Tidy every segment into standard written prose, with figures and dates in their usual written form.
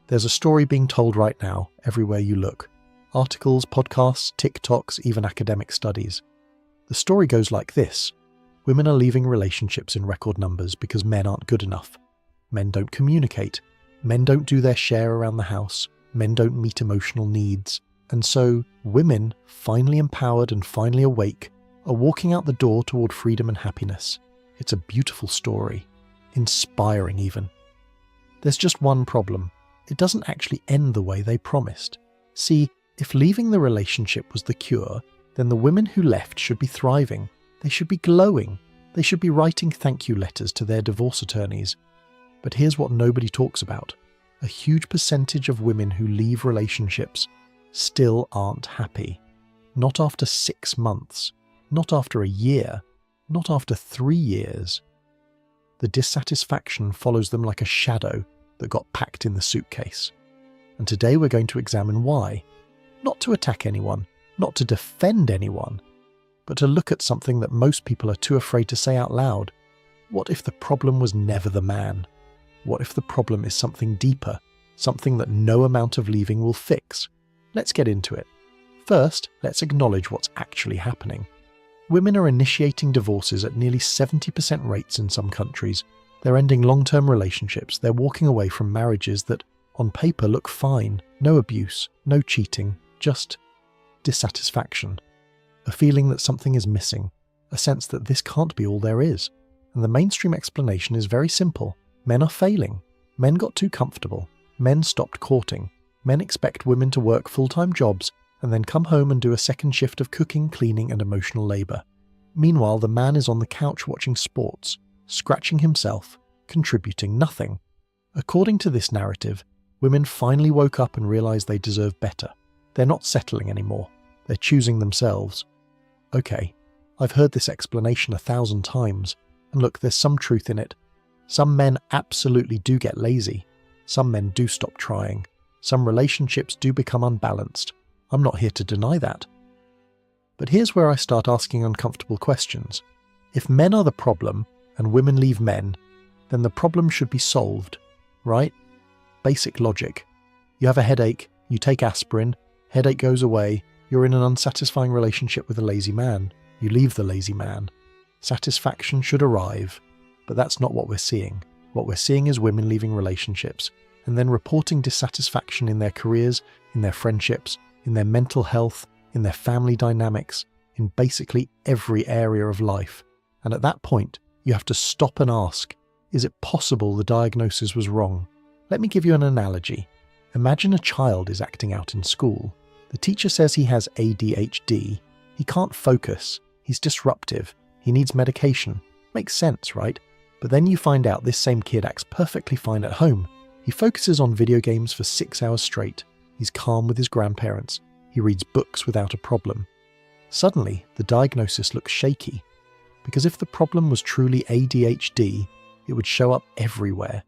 There's a story being told right now, everywhere you look. Articles, podcasts, TikToks, even academic studies. The story goes like this. Women are leaving relationships in record numbers because men aren't good enough. Men don't communicate. Men don't do their share around the house. Men don't meet emotional needs. And so, women, finally empowered and finally awake, are walking out the door toward freedom and happiness. It's a beautiful story. Inspiring even. There's just one problem. It doesn't actually end the way they promised. See, if leaving the relationship was the cure, then the women who left should be thriving. They should be glowing. They should be writing thank you letters to their divorce attorneys. But here's what nobody talks about. A huge percentage of women who leave relationships still aren't happy. Not after 6 months. Not after a year. Not after 3 years. The dissatisfaction follows them like a shadow that got packed in the suitcase. And today we're going to examine why. Not to attack anyone, not to defend anyone, but to look at something that most people are too afraid to say out loud. What if the problem was never the man? What if the problem is something deeper, something that no amount of leaving will fix? Let's get into it. First, let's acknowledge what's actually happening. Women are initiating divorces at nearly 70% rates in some countries. They're ending long-term relationships. They're walking away from marriages that, on paper, look fine. No abuse, no cheating, just dissatisfaction. A feeling that something is missing, a sense that this can't be all there is. And the mainstream explanation is very simple. Men are failing. Men got too comfortable. Men stopped courting. Men expect women to work full-time jobs and then come home and do a second shift of cooking, cleaning and emotional labour. Meanwhile, the man is on the couch watching sports, scratching himself, contributing nothing. According to this narrative, women finally woke up and realised they deserve better. They're not settling anymore. They're choosing themselves. Okay, I've heard this explanation 1,000 times, and look, there's some truth in it. Some men absolutely do get lazy. Some men do stop trying. Some relationships do become unbalanced. I'm not here to deny that. But here's where I start asking uncomfortable questions. If men are the problem, and women leave men, then the problem should be solved, right? Basic logic. You have a headache, you take aspirin, headache goes away, you're in an unsatisfying relationship with a lazy man. You leave the lazy man. Satisfaction should arrive, but that's not what we're seeing. What we're seeing is women leaving relationships and then reporting dissatisfaction in their careers, in their friendships, in their mental health, in their family dynamics, in basically every area of life. And at that point, you have to stop and ask, is it possible the diagnosis was wrong? Let me give you an analogy. Imagine a child is acting out in school. The teacher says he has ADHD. He can't focus. He's disruptive. He needs medication. Makes sense, right? But then you find out this same kid acts perfectly fine at home. He focuses on video games for 6 hours straight. He's calm with his grandparents. He reads books without a problem. Suddenly, the diagnosis looks shaky. Because if the problem was truly ADHD, it would show up everywhere.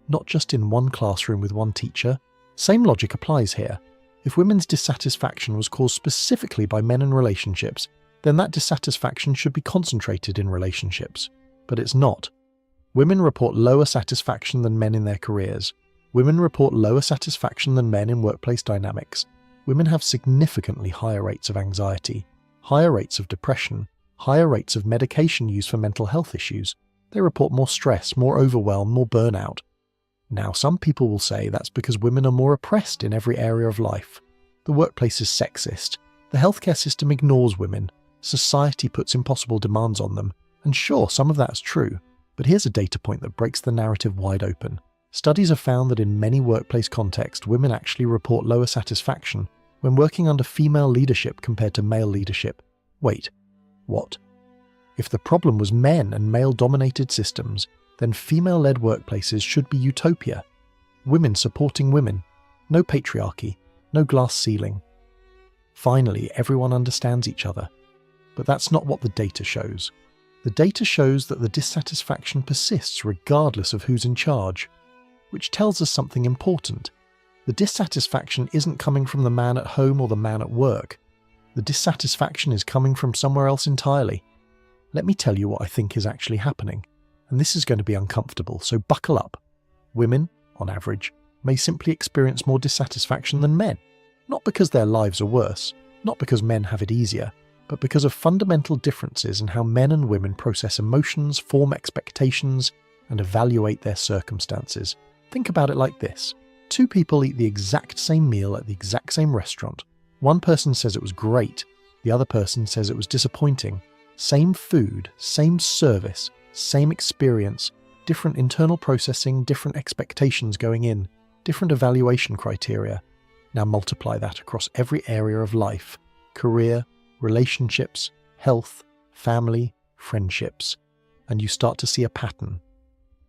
Not just in one classroom with one teacher. Same logic applies here. If women's dissatisfaction was caused specifically by men in relationships, then that dissatisfaction should be concentrated in relationships. But it's not. Women report lower satisfaction than men in their careers. Women report lower satisfaction than men in workplace dynamics. Women have significantly higher rates of anxiety, higher rates of depression, higher rates of medication use for mental health issues. They report more stress, more overwhelm, more burnout. Now, some people will say that's because women are more oppressed in every area of life. The workplace is sexist. The healthcare system ignores women. Society puts impossible demands on them. And sure, some of that's true. But here's a data point that breaks the narrative wide open. Studies have found that in many workplace contexts, women actually report lower satisfaction when working under female leadership compared to male leadership. Wait, what? If the problem was men and male-dominated systems, then female-led workplaces should be utopia. Women supporting women. No patriarchy. No glass ceiling. Finally, everyone understands each other. But that's not what the data shows. The data shows that the dissatisfaction persists regardless of who's in charge. Which tells us something important. The dissatisfaction isn't coming from the man at home or the man at work. The dissatisfaction is coming from somewhere else entirely. Let me tell you what I think is actually happening. And this is going to be uncomfortable, so buckle up. Women, on average, may simply experience more dissatisfaction than men. Not because their lives are worse, not because men have it easier, but because of fundamental differences in how men and women process emotions, form expectations, and evaluate their circumstances. Think about it like this. Two people eat the exact same meal at the exact same restaurant. One person says it was great, the other person says it was disappointing. Same food, same service, same experience, different internal processing, different expectations going in, different evaluation criteria. Now multiply that across every area of life: career, relationships, health, family, friendships, and you start to see a pattern.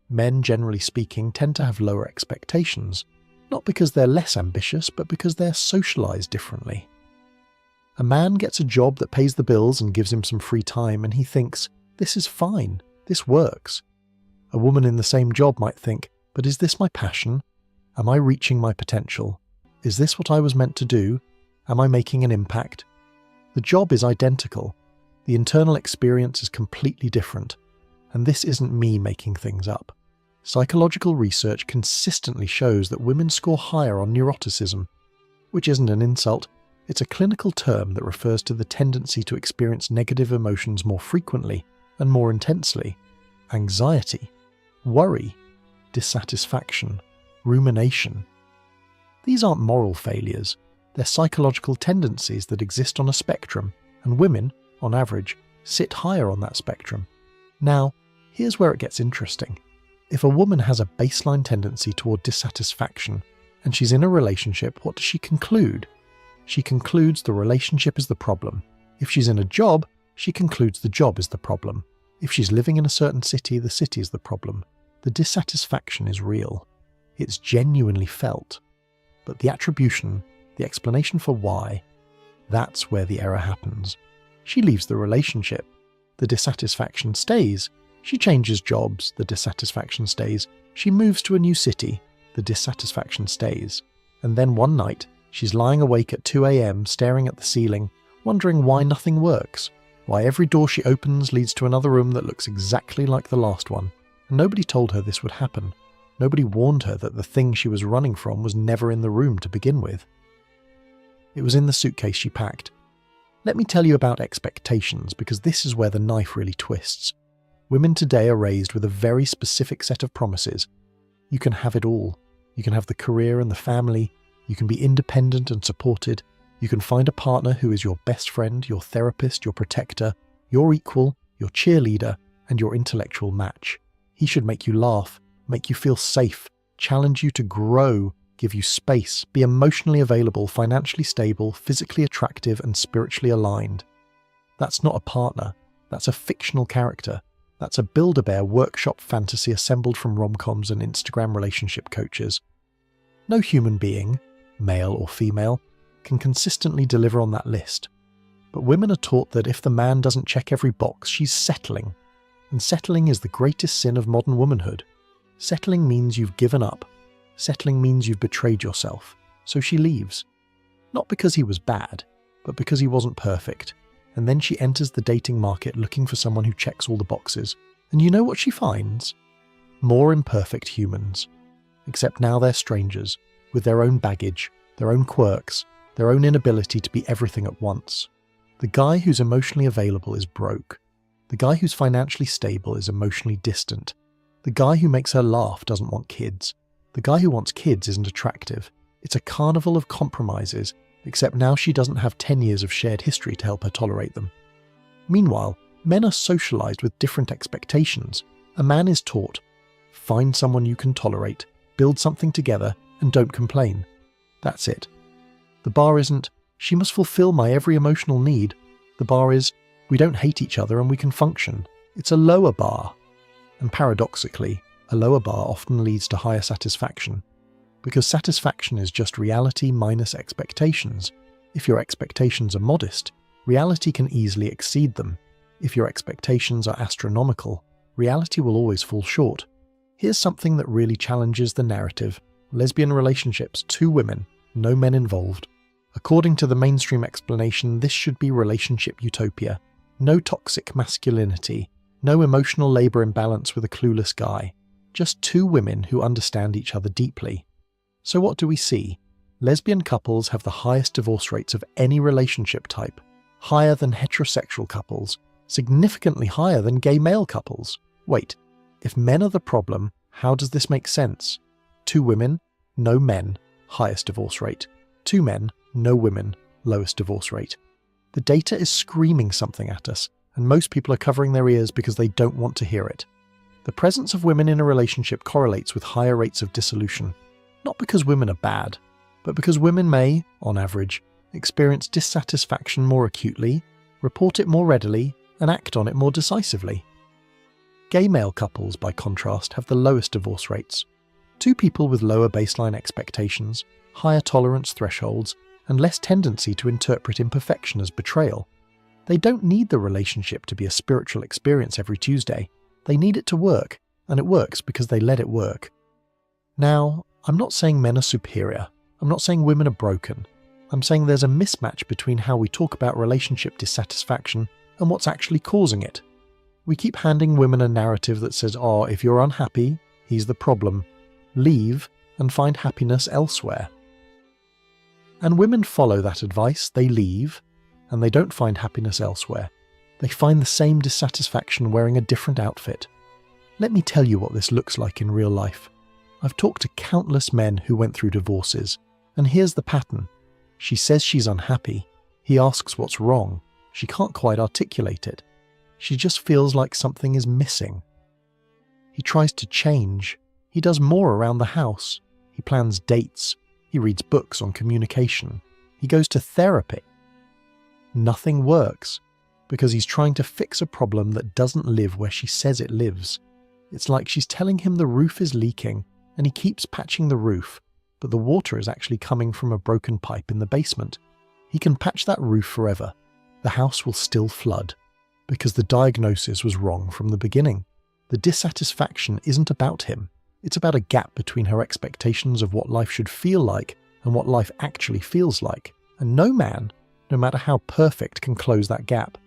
Men, generally speaking, tend to have lower expectations, not because they're less ambitious, but because they're socialized differently. A man gets a job that pays the bills and gives him some free time, and he thinks, this is fine, this works. A woman in the same job might think, but is this my passion? Am I reaching my potential? Is this what I was meant to do? Am I making an impact? The job is identical. The internal experience is completely different. And this isn't me making things up. Psychological research consistently shows that women score higher on neuroticism, which isn't an insult. It's a clinical term that refers to the tendency to experience negative emotions more frequently and more intensely. Anxiety, worry, dissatisfaction, rumination. These aren't moral failures. They're psychological tendencies that exist on a spectrum, and women, on average, sit higher on that spectrum. Now, here's where it gets interesting. If a woman has a baseline tendency toward dissatisfaction, and she's in a relationship, what does she conclude? She concludes the relationship is the problem. If she's in a job, she concludes the job is the problem. If she's living in a certain city, the city is the problem. The dissatisfaction is real. It's genuinely felt. But the attribution, the explanation for why, that's where the error happens. She leaves the relationship. The dissatisfaction stays. She changes jobs. The dissatisfaction stays. She moves to a new city. The dissatisfaction stays. And then one night, she's lying awake at 2 a.m. staring at the ceiling, wondering why nothing works, why every door she opens leads to another room that looks exactly like the last one. And nobody told her this would happen. Nobody warned her that the thing she was running from was never in the room to begin with. It was in the suitcase she packed. Let me tell you about expectations, because this is where the knife really twists. Women today are raised with a very specific set of promises. You can have it all. You can have the career and the family. You can be independent and supported. You can find a partner who is your best friend, your therapist, your protector, your equal, your cheerleader, and your intellectual match. He should make you laugh, make you feel safe, challenge you to grow, give you space, be emotionally available, financially stable, physically attractive, and spiritually aligned. That's not a partner. That's a fictional character. That's a Build-A-Bear workshop fantasy assembled from rom-coms and Instagram relationship coaches. No human being, male or female, can consistently deliver on that list. But women are taught that if the man doesn't check every box, she's settling. And settling is the greatest sin of modern womanhood. Settling means you've given up. Settling means you've betrayed yourself. So she leaves. Not because he was bad, but because he wasn't perfect. And then she enters the dating market looking for someone who checks all the boxes. And you know what she finds? More imperfect humans. Except now they're strangers, with their own baggage, their own quirks, their own inability to be everything at once. The guy who's emotionally available is broke. The guy who's financially stable is emotionally distant. The guy who makes her laugh doesn't want kids. The guy who wants kids isn't attractive. It's a carnival of compromises, except now she doesn't have 10 years of shared history to help her tolerate them. Meanwhile, men are socialized with different expectations. A man is taught, find someone you can tolerate, build something together, and don't complain. That's it. The bar isn't, she must fulfill my every emotional need. The bar is, we don't hate each other and we can function. It's a lower bar. And paradoxically, a lower bar often leads to higher satisfaction. Because satisfaction is just reality minus expectations. If your expectations are modest, reality can easily exceed them. If your expectations are astronomical, reality will always fall short. Here's something that really challenges the narrative. Lesbian relationships, 2 women, no men involved. According to the mainstream explanation, this should be relationship utopia. No toxic masculinity, no emotional labor imbalance with a clueless guy. Just 2 women who understand each other deeply. So what do we see? Lesbian couples have the highest divorce rates of any relationship type, higher than heterosexual couples, significantly higher than gay male couples. Wait, if men are the problem, how does this make sense? 2 women, no men, highest divorce rate. 2 men, no women, lowest divorce rate. The data is screaming something at us, and most people are covering their ears because they don't want to hear it. The presence of women in a relationship correlates with higher rates of dissolution, not because women are bad, but because women may, on average, experience dissatisfaction more acutely, report it more readily, and act on it more decisively. Gay male couples, by contrast, have the lowest divorce rates. 2 people with lower baseline expectations, higher tolerance thresholds, and less tendency to interpret imperfection as betrayal. They don't need the relationship to be a spiritual experience every Tuesday. They need it to work, and it works because they let it work. Now, I'm not saying men are superior. I'm not saying women are broken. I'm saying there's a mismatch between how we talk about relationship dissatisfaction and what's actually causing it. We keep handing women a narrative that says, oh, if you're unhappy, he's the problem. Leave and find happiness elsewhere. And women follow that advice. They leave, and they don't find happiness elsewhere. They find the same dissatisfaction wearing a different outfit. Let me tell you what this looks like in real life. I've talked to countless men who went through divorces, and here's the pattern. She says she's unhappy. He asks what's wrong. She can't quite articulate it. She just feels like something is missing. He tries to change. He does more around the house. He plans dates. He reads books on communication. He goes to therapy. Nothing works, because he's trying to fix a problem that doesn't live where she says it lives. It's like she's telling him the roof is leaking, and he keeps patching the roof, but the water is actually coming from a broken pipe in the basement. He can patch that roof forever. The house will still flood, because the diagnosis was wrong from the beginning. The dissatisfaction isn't about him. It's about a gap between her expectations of what life should feel like and what life actually feels like. And no man, no matter how perfect, can close that gap.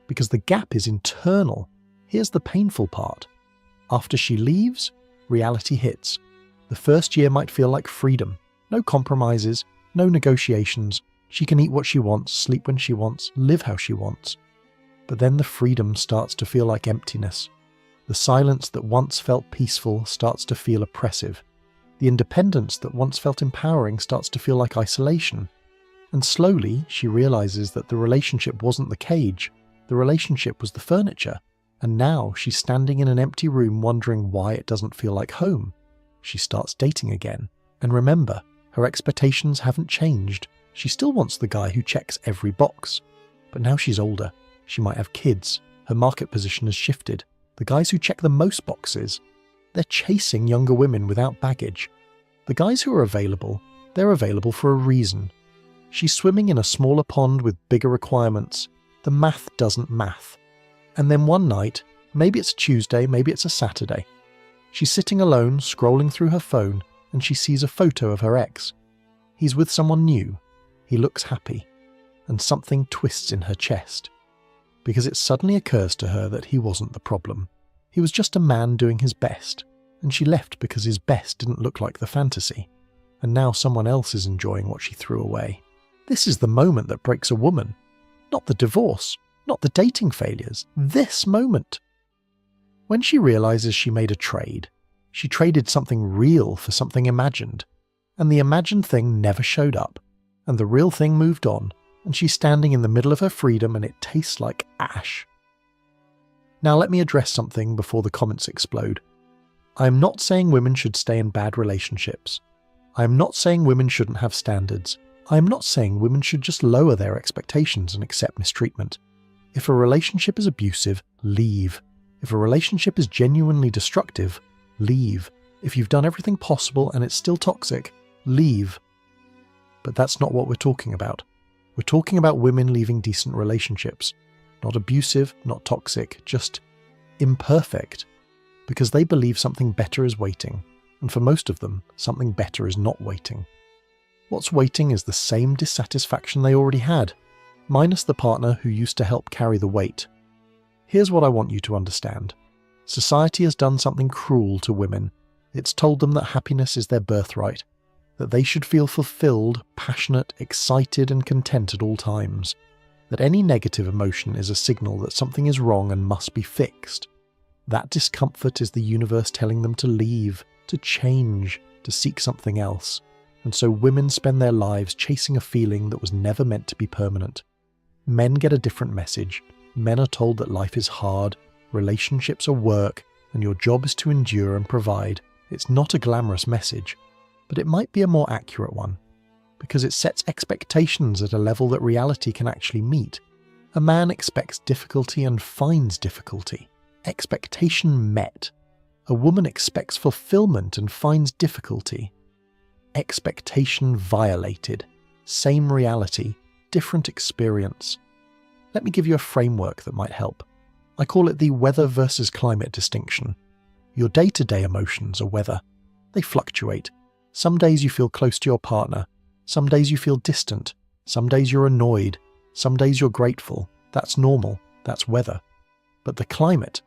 Because the gap is internal. Here's the painful part. After she leaves, reality hits. The first year might feel like freedom. No compromises, no negotiations. She can eat what she wants, sleep when she wants, live how she wants. But then the freedom starts to feel like emptiness. The silence that once felt peaceful starts to feel oppressive. The independence that once felt empowering starts to feel like isolation. And slowly, she realizes that the relationship wasn't the cage. The relationship was the furniture. And now she's standing in an empty room wondering why it doesn't feel like home. She starts dating again. And remember, her expectations haven't changed. She still wants the guy who checks every box. But now she's older. She might have kids. Her market position has shifted. The guys who check the most boxes, they're chasing younger women without baggage. The guys who are available, they're available for a reason. She's swimming in a smaller pond with bigger requirements. The math doesn't math. And then one night, maybe it's a Tuesday, maybe it's a Saturday, she's sitting alone, scrolling through her phone, and she sees a photo of her ex. He's with someone new. He looks happy. And something twists in her chest. Because it suddenly occurs to her that he wasn't the problem. He was just a man doing his best, and she left because his best didn't look like the fantasy. And now someone else is enjoying what she threw away. This is the moment that breaks a woman. Not the divorce, not the dating failures, this moment. When she realizes she made a trade, she traded something real for something imagined, and the imagined thing never showed up, and the real thing moved on, and she's standing in the middle of her freedom and it tastes like ash. Now let me address something before the comments explode. I am not saying women should stay in bad relationships. I am not saying women shouldn't have standards. I am not saying women should just lower their expectations and accept mistreatment. If a relationship is abusive, leave. If a relationship is genuinely destructive, leave. If you've done everything possible and it's still toxic, leave. But that's not what we're talking about. We're talking about women leaving decent relationships. Not abusive, not toxic, just imperfect. Because they believe something better is waiting. And for most of them, something better is not waiting. What's waiting is the same dissatisfaction they already had, minus the partner who used to help carry the weight. Here's what I want you to understand. Society has done something cruel to women. It's told them that happiness is their birthright. that they should feel fulfilled, passionate, excited, and content at all times, that any negative emotion is a signal that something is wrong and must be fixed. That discomfort is the universe telling them to leave, to change, to seek something else. And so women spend their lives chasing a feeling that was never meant to be permanent. Men get a different message. Men are told that life is hard, relationships are work, and your job is to endure and provide. It's not a glamorous message, but it might be a more accurate one, because it sets expectations at a level that reality can actually meet. A man expects difficulty and finds difficulty. Expectation met. A woman expects fulfillment and finds difficulty. Expectation violated. Same reality, different experience. Let me give you a framework that might help. I call it the weather versus climate distinction. Your day-to-day emotions are weather. They fluctuate. Some days you feel close to your partner. Some days you feel distant. Some days you're annoyed. Some days you're grateful. That's normal. That's weather. But the climate,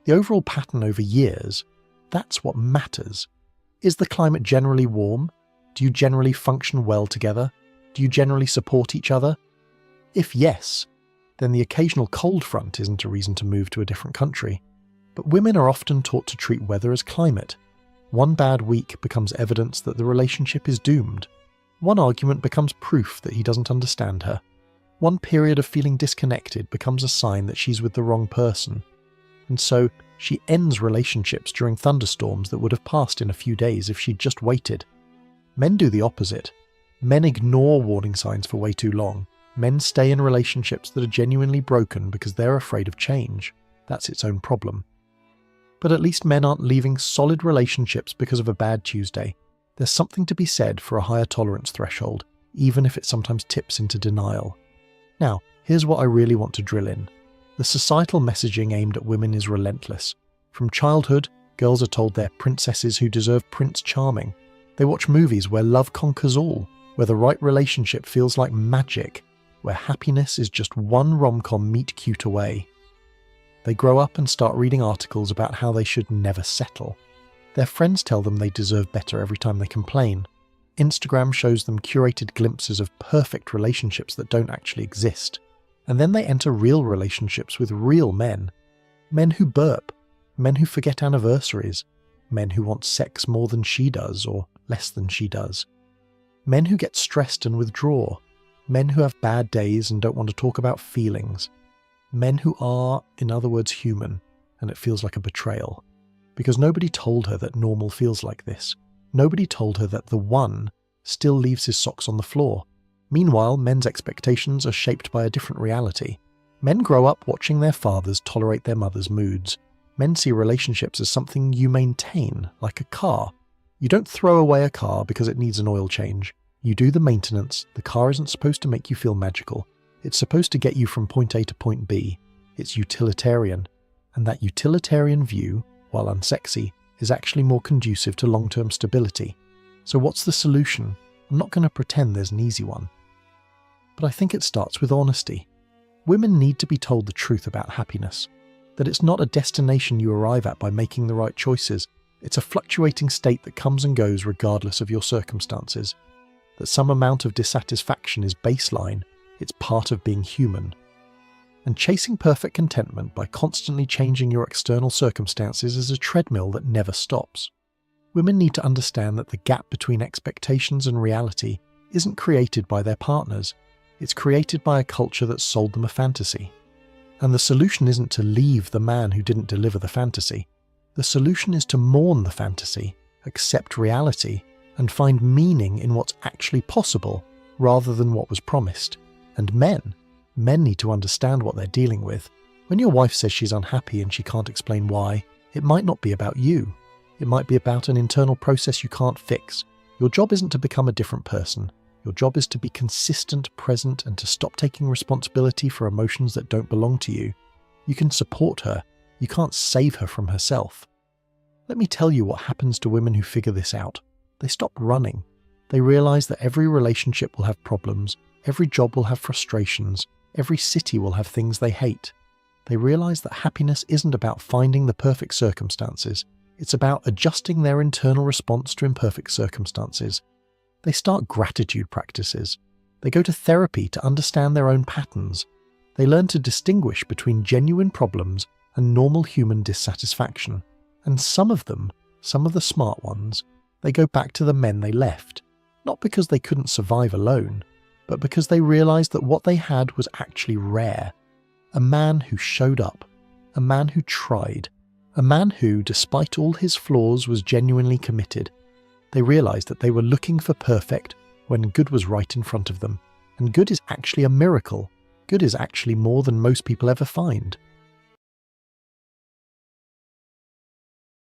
the overall pattern over years, that's what matters. Is the climate generally warm? Do you generally function well together? Do you generally support each other? If yes, then the occasional cold front isn't a reason to move to a different country. But women are often taught to treat weather as climate. One bad week becomes evidence that the relationship is doomed. One argument becomes proof that he doesn't understand her. One period of feeling disconnected becomes a sign that she's with the wrong person. And so she ends relationships during thunderstorms that would have passed in a few days if she'd just waited. Men do the opposite. Men ignore warning signs for way too long. Men stay in relationships that are genuinely broken because they're afraid of change. That's its own problem. But at least men aren't leaving solid relationships because of a bad Tuesday. There's something to be said for a higher tolerance threshold, even if it sometimes tips into denial. Now, here's what I really want to drill in. The societal messaging aimed at women is relentless. From childhood, girls are told they're princesses who deserve Prince Charming. They watch movies where love conquers all, where the right relationship feels like magic, where happiness is just one rom-com meet-cute away. They grow up and start reading articles about how they should never settle. Their friends tell them they deserve better every time they complain. Instagram shows them curated glimpses of perfect relationships that don't actually exist. And then they enter real relationships with real men. Men who burp, men who forget anniversaries, men who want sex more than she does or less than she does. Men who get stressed and withdraw. Men who have bad days and don't want to talk about feelings. Men who are, in other words, human, and it feels like a betrayal. Because nobody told her that normal feels like this. Nobody told her that the one still leaves his socks on the floor. Meanwhile, men's expectations are shaped by a different reality. Men grow up watching their fathers tolerate their mothers' moods. Men see relationships as something you maintain, like a car. You don't throw away a car because it needs an oil change. You do the maintenance. The car isn't supposed to make you feel magical. It's supposed to get you from point A to point B. It's utilitarian. And that utilitarian view, while unsexy, is actually more conducive to long-term stability. So what's the solution? I'm not going to pretend there's an easy one. But I think it starts with honesty. Women need to be told the truth about happiness. That it's not a destination you arrive at by making the right choices. It's a fluctuating state that comes and goes regardless of your circumstances. That some amount of dissatisfaction is baseline. It's part of being human. And chasing perfect contentment by constantly changing your external circumstances is a treadmill that never stops. Women need to understand that the gap between expectations and reality isn't created by their partners. It's created by a culture that sold them a fantasy. And the solution isn't to leave the man who didn't deliver the fantasy. The solution is to mourn the fantasy, accept reality, and find meaning in what's actually possible rather than what was promised. And men need to understand what they're dealing with. When your wife says she's unhappy and she can't explain why, it might not be about you. It might be about an internal process you can't fix. Your job isn't to become a different person. Your job is to be consistent, present, and to stop taking responsibility for emotions that don't belong to you. You can support her. You can't save her from herself. Let me tell you what happens to women who figure this out. They stop running. They realize that every relationship will have problems. Every job will have frustrations. Every city will have things they hate. They realize that happiness isn't about finding the perfect circumstances. It's about adjusting their internal response to imperfect circumstances. They start gratitude practices. They go to therapy to understand their own patterns. They learn to distinguish between genuine problems and normal human dissatisfaction. And some of them, some of the smart ones, they go back to the men they left, not because they couldn't survive alone, but because they realized that what they had was actually rare. A man who showed up, a man who tried, a man who, despite all his flaws, was genuinely committed. They realized that they were looking for perfect when good was right in front of them. And good is actually a miracle. Good is actually more than most people ever find.